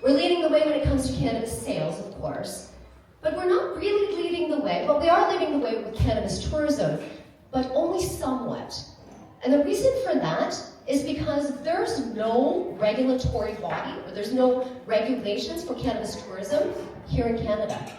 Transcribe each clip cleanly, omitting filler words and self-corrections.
We're leading the way when it comes to cannabis sales, of course. But we're not really leading the way. Well, we are leading the way with cannabis tourism, but only somewhat. And the reason for that is because there's no regulatory body, or there's no regulations for cannabis tourism here in Canada.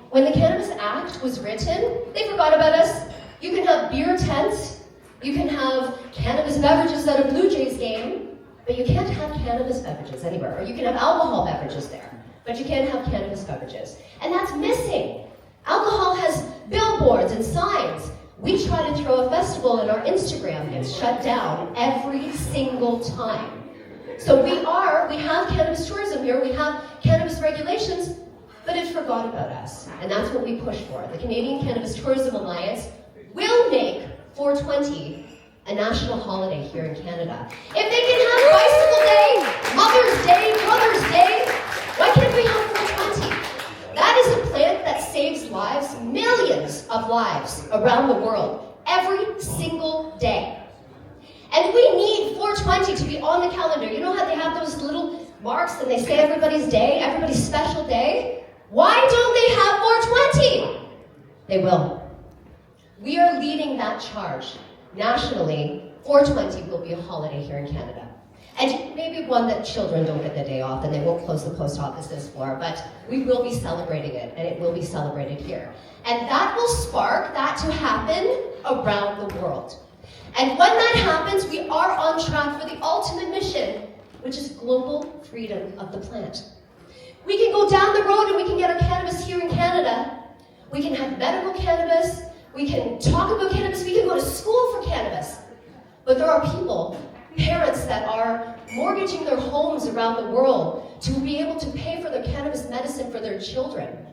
When the Cannabis Act was written, they forgot about us. You can have beer tents, you can have cannabis beverages at a Blue Jays game, but you can't have cannabis beverages anywhere. Or you can have alcohol beverages there, but you can't have cannabis beverages. And that's missing. Alcohol has billboards and signs. We try to throw a festival and our Instagram gets shut down every single time. So we have cannabis tourism here, we have cannabis regulations, but it forgot about us. And that's what we push for. The Canadian Cannabis Tourism Alliance will make 420 a national holiday here in Canada. If they can have Bicycle Day, Mother's Day, Brother's Day, why can't we have 420? That is a plant that saves lives, millions of lives around the world, every single day. And we need 420 to be on the calendar. You know how they have those little marks and they say everybody's day, everybody's special day? Why don't they have 420? They will. We are leading that charge. Nationally, 420 will be a holiday here in Canada. And maybe one that children don't get the day off and they won't close the post offices for, but we will be celebrating it, and it will be celebrated here. And that will spark that to happen around the world. And when that happens, we are on track for the ultimate mission, which is global freedom of the plant. We can go down the road and we can get our cannabis here in Canada. We can have medical cannabis, we can talk about cannabis, we can go to school for cannabis. But there are people, parents that are mortgaging their homes around the world to be able to pay for their cannabis medicine for their children.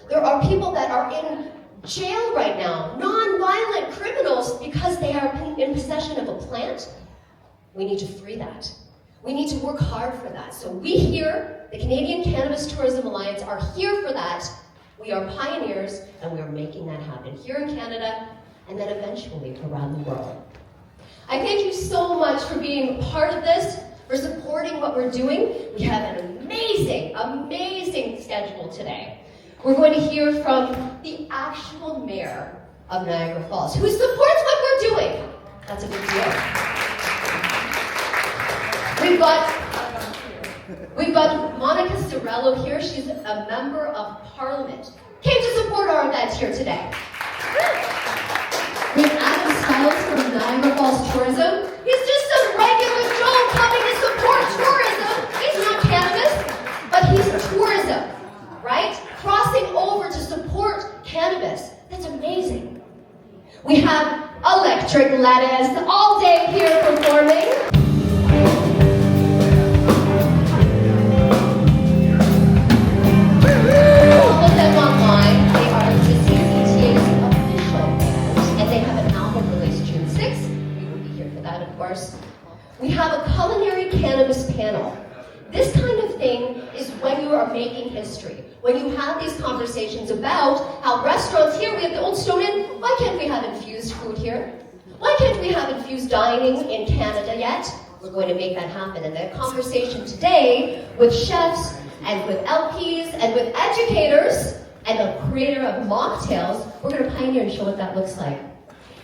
There are people that are in jail right now, non-violent criminals, because they are in possession of a plant. We need to free that. We need to work hard for that. So we here, the Canadian Cannabis Tourism Alliance, are here for that. We are pioneers, and we are making that happen here in Canada, and then eventually around the world. I thank you so much for being part of this, for supporting what we're doing. We have an amazing, amazing schedule today. We're going to hear from the actual Mayor of Niagara Falls, who supports what we're doing. That's a big deal. We've got Monica Sorello here. She's a member of Parliament. Came to support our event here today. We have Adam Stiles from Niagara Falls Tourism. He's just a regular Joe coming to support tourism. He's not cannabis, but he's tourism, right? Crossing over to support cannabis. That's amazing. We have Electric Lettuce all day here performing. Follow them online. They are the CCTA's official band, and they have an album released June 6th. We will be here for that, of course. We have a culinary cannabis panel. This kind of thing is when you are making history. When you have these conversations about how restaurants here, we have the Old Stone Inn, why can't we have infused food here? Why can't we have infused dining in Canada yet? We're going to make that happen. And the conversation today with chefs and with LPs and with educators and the creator of mocktails, we're going to pioneer and show what that looks like.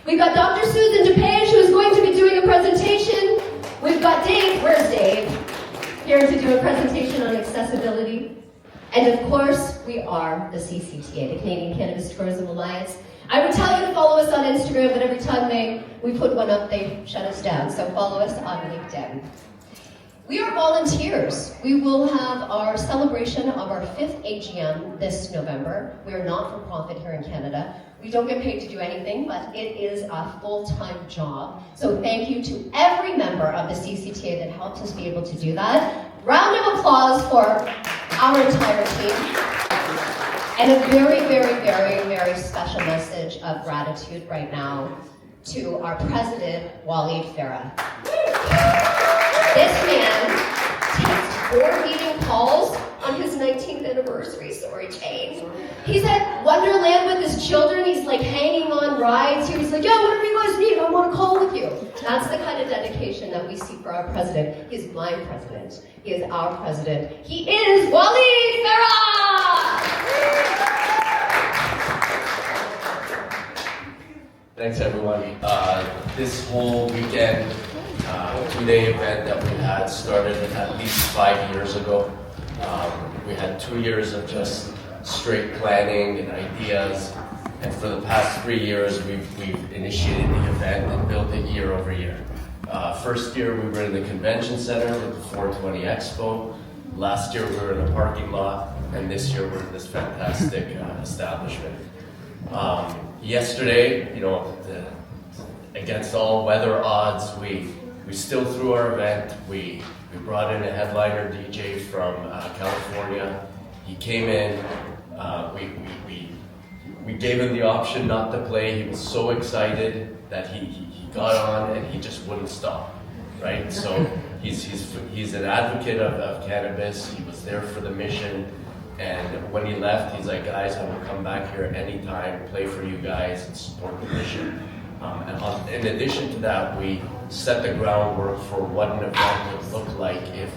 We've got Dr. Susan DePage, who's going to be doing a presentation. We've got Dave, where's Dave? Here to do a presentation on accessibility. And of course, we are the CCTA, the Canadian Cannabis Tourism Alliance. I would tell you to follow us on Instagram, but every time we put one up, they shut us down. So follow us on LinkedIn. We are volunteers. We will have our celebration of our 5th AGM this November. We are not-for-profit here in Canada. We don't get paid to do anything, but it is a full-time job. So thank you to every member of the CCTA that helped us be able to do that. Round of applause for our entire team. And a very, very, very, very special message of gratitude right now to our President, Walid Farah. This man takes 4 meeting calls on on his 19th anniversary. Sorry, Jane. He's at Wonderland with his children. He's like hanging on rides here. He's like, yeah, whatever you guys need, I want to call with you. That's the kind of dedication that we see for our president. He is my president. He is our president. He is Walid Farah! Thanks, everyone. This whole weekend, two-day event that we had started at least 5 years ago. We had 2 years of just straight planning and ideas, and for the past 3 years, we've initiated the event and built it year over year. First year, we were in the convention center with the 420 Expo. Last year, we were in a parking lot, and this year, we're in this fantastic establishment. Yesterday, against all weather odds, we still threw our event. We brought in a headliner DJ from California. He came in. We gave him the option not to play. He was so excited that he got on and he just wouldn't stop. Right? So he's an advocate of cannabis. He was there for the mission. And when he left, he's like, guys, I will come back here anytime, play for you guys, and support the mission. In addition to that, we set the groundwork for what an event would look like if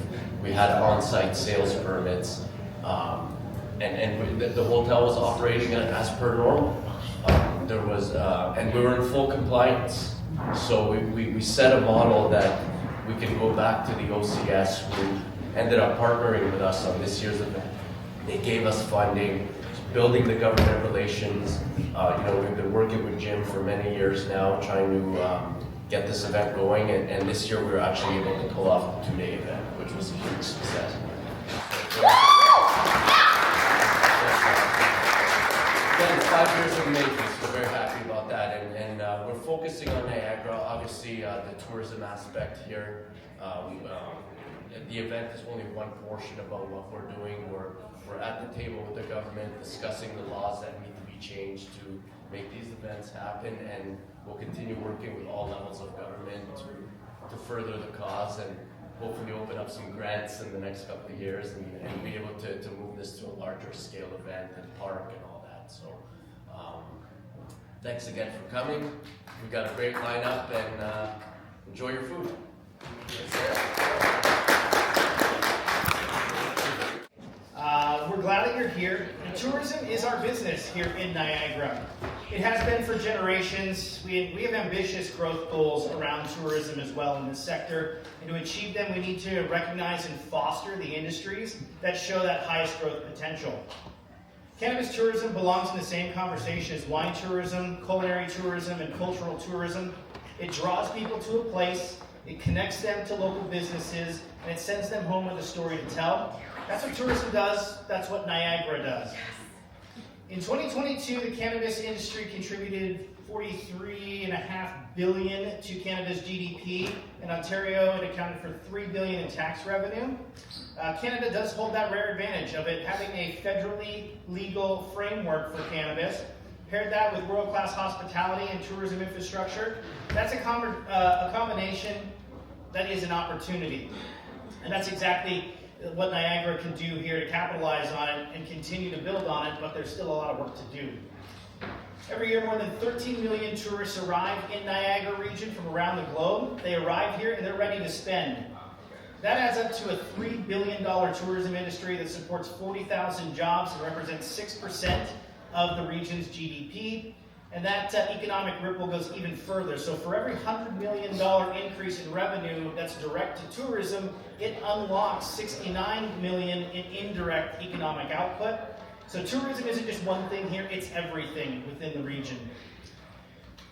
we had on-site sales permits. The hotel was operating as per normal. And we were in full compliance. So we set a model that we can go back to the OCS, who ended up partnering with us on this year's event. They gave us funding, building the government relations. We've been working with Jim for many years now, trying to get this event going. And this year we were actually able to pull off the two-day event, which was a huge success. Again, 5 years of making, so we're very happy about that. And we're focusing on Niagara, obviously the tourism aspect here. The event is only one portion about what we're doing. We're at the table with the government discussing the laws that need to be changed to make these events happen, and we'll continue working with all levels of government to further the cause and hopefully open up some grants in the next couple of years and be able to move this to a larger scale event and park and all that. So thanks again for coming. We've got a great lineup, and enjoy your food. We're glad that you're here. And tourism is our business here in Niagara. It has been for generations. We have ambitious growth goals around tourism as well in this sector. And to achieve them, we need to recognize and foster the industries that show that highest growth potential. Cannabis tourism belongs in the same conversation as wine tourism, culinary tourism, and cultural tourism. It draws people to a place, it connects them to local businesses, and it sends them home with a story to tell. That's what tourism does. That's what Niagara does. In 2022, the cannabis industry contributed $43.5 billion to Canada's GDP. In Ontario, it accounted for $3 billion in tax revenue. Canada does hold that rare advantage of it having a federally legal framework for cannabis. Paired that with world-class hospitality and tourism infrastructure, that's a combination that is an opportunity. And that's exactly what Niagara can do here to capitalize on it and continue to build on it, but there's still a lot of work to do. Every year, more than 13 million tourists arrive in Niagara region from around the globe. They arrive here and they're ready to spend. That adds up to a $3 billion tourism industry that supports 40,000 jobs and represents 6% of the region's GDP. And that economic ripple goes even further. So for every $100 million increase in revenue that's direct to tourism, it unlocks $69 million in indirect economic output. So tourism isn't just one thing here, it's everything within the region.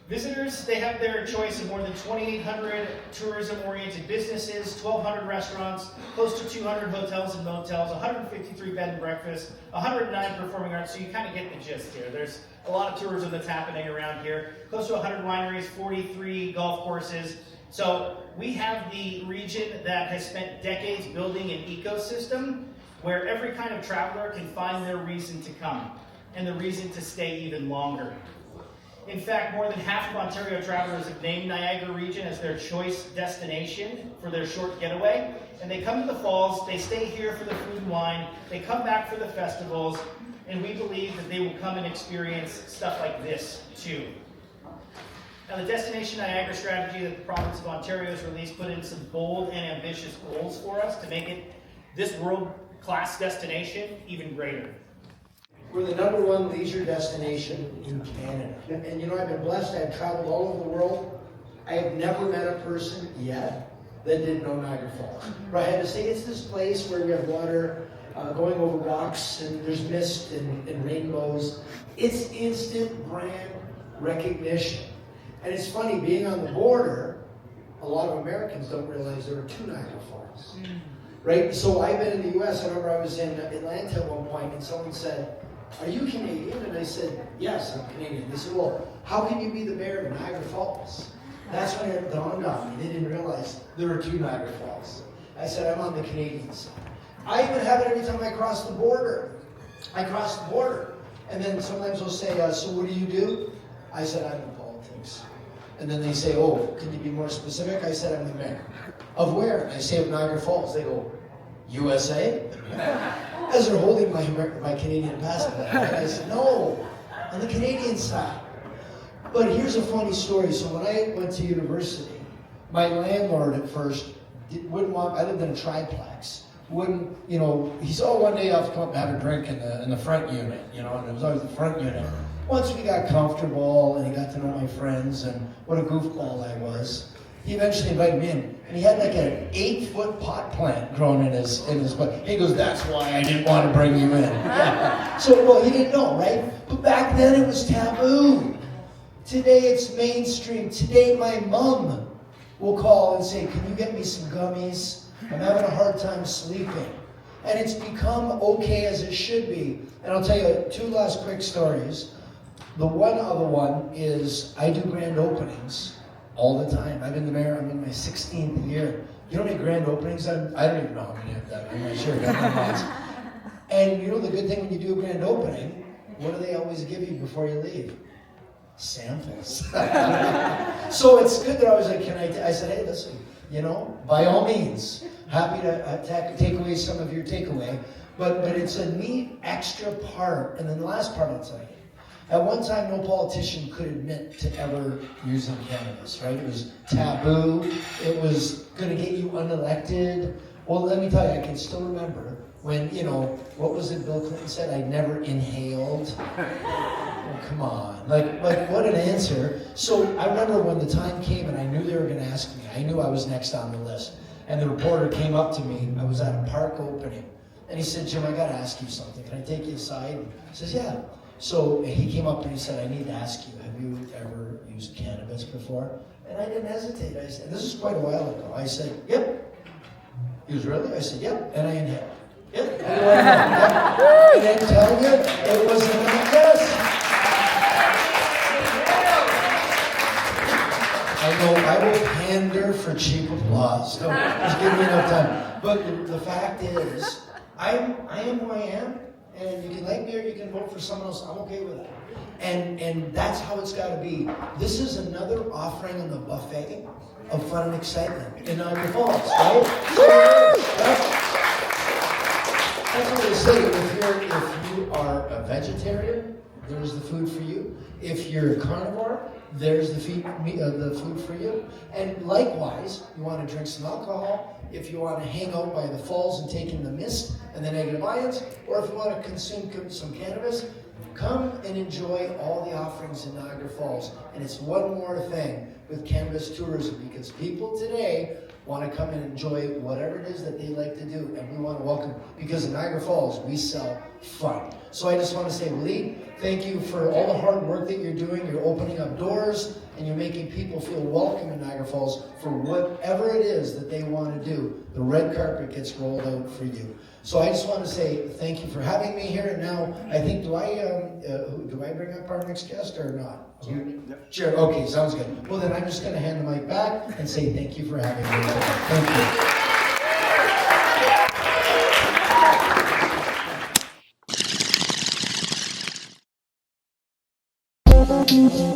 Visitors, they have their choice of more than 2,800 tourism-oriented businesses, 1,200 restaurants, close to 200 hotels and motels, 153 bed and breakfasts, 109 performing arts, so you kind of get the gist here. There's a lot of tourism that's happening around here. Close to 100 wineries, 43 golf courses. So we have the region that has spent decades building an ecosystem where every kind of traveler can find their reason to come and the reason to stay even longer. In fact, more than half of Ontario travelers have named Niagara region as their choice destination for their short getaway. And they come to the falls, they stay here for the food and wine, they come back for the festivals, and we believe that they will come and experience stuff like this too. Now, the Destination Niagara strategy that the province of Ontario has released put in some bold and ambitious goals for us to make it this world-class destination even greater. We're the #1 leisure destination in Canada. And you know, I've been blessed. I've traveled all over the world. I have never met a person yet that didn't know Niagara Falls. Right? I had to say, it's this place where we have water going over rocks, and there's mist and rainbows. It's instant brand recognition. And it's funny, being on the border, a lot of Americans don't realize there are 2 Niagara Falls. Right? So I've been in the US. I remember I was in Atlanta at one point, and someone said, "Are you Canadian?" And I said, "Yes, I'm Canadian." They said, "Well, how can you be the mayor of Niagara Falls?" That's when it dawned on me. They didn't realize there were 2 Niagara Falls. I said, "I'm on the Canadian side." I even have it every time I cross the border. I cross the border. And then sometimes they'll say, "So what do you do?" I said, "I'm in politics." And then they say, "Oh, can you be more specific?" I said, "I'm the mayor." "Of where?" I say, "Of Niagara Falls." They go, "USA?" As they're holding my Canadian passport. I said, "No, on the Canadian side." But here's a funny story. So when I went to university, my landlord at first wouldn't want, I lived in a triplex, wouldn't, you know, he said, "Oh, one day I'll come up and have a drink in the front unit," you know, and it was always the front unit. Once we got comfortable and he got to know my friends and what a goofball I was, he eventually invited me in, and he had like an 8-foot pot plant grown in his butt. He goes, "That's why I didn't want to bring you in." Yeah. So, well, he didn't know, right? But back then it was taboo. Today it's mainstream. Today my mom will call and say, "Can you get me some gummies? I'm having a hard time sleeping." And it's become okay as it should be. And I'll tell you 2 last quick stories. The one other one is I do grand openings all the time. I've been the mayor, I'm in my 16th year. You know how many grand openings I don't even know how many I've done. I'm not sure. And you know the good thing when you do a grand opening, what do they always give you before you leave? Samples. So it's good that I was like, I said, "Hey, listen, you know, by all means, happy to take away some of your takeaway, but it's a neat extra part." And then the last part I'll tell you. At one time, no politician could admit to ever using cannabis, right? It was taboo. It was going to get you unelected. Well, let me tell you, I can still remember when, you know, what was it Bill Clinton said? "I never inhaled." Oh, come on. Like what an answer. So I remember when the time came and I knew they were going to ask me. I knew I was next on the list. And the reporter came up to me. I was at a park opening. And he said, "Jim, I got to ask you something. Can I take you aside?" He says, "Yeah." So he came up and he said, "I need to ask you, have you ever used cannabis before?" And I didn't hesitate. I said, this is quite a while ago. I said, "Yep." He was, "Really?" I said, "Yep." And I inhaled. Yep. I didn't tell you, it was a yes. I know, I will pander for cheap applause. Don't just give me enough time. But the fact is, I am who I am. And you can like me or you can vote for someone else. I'm okay with that. And that's how it's got to be. This is another offering on the buffet of fun and excitement in Niagara Falls, right? That's what they say. If you are a vegetarian, there's the food for you. If you're a carnivore, there's the food for you. And likewise, you want to drink some alcohol, if you want to hang out by the falls and take in the mist and the negative ions, or if you want to consume some cannabis, come and enjoy all the offerings in Niagara Falls. And it's one more thing with cannabis tourism, because people today want to come and enjoy whatever it is that they like to do, and we want to welcome, because in Niagara Falls, we sell fun. So I just want to say, Walid, thank you for all the hard work that you're doing. You're opening up doors, and you're making people feel welcome in Niagara Falls for whatever it is that they want to do. The red carpet gets rolled out for you. So I just want to say thank you for having me here. And now, I think, do I bring up our next guest or not? Sure. Okay, sounds good. Well, then I'm just going to hand the mic back and say thank you for having me. Thank you.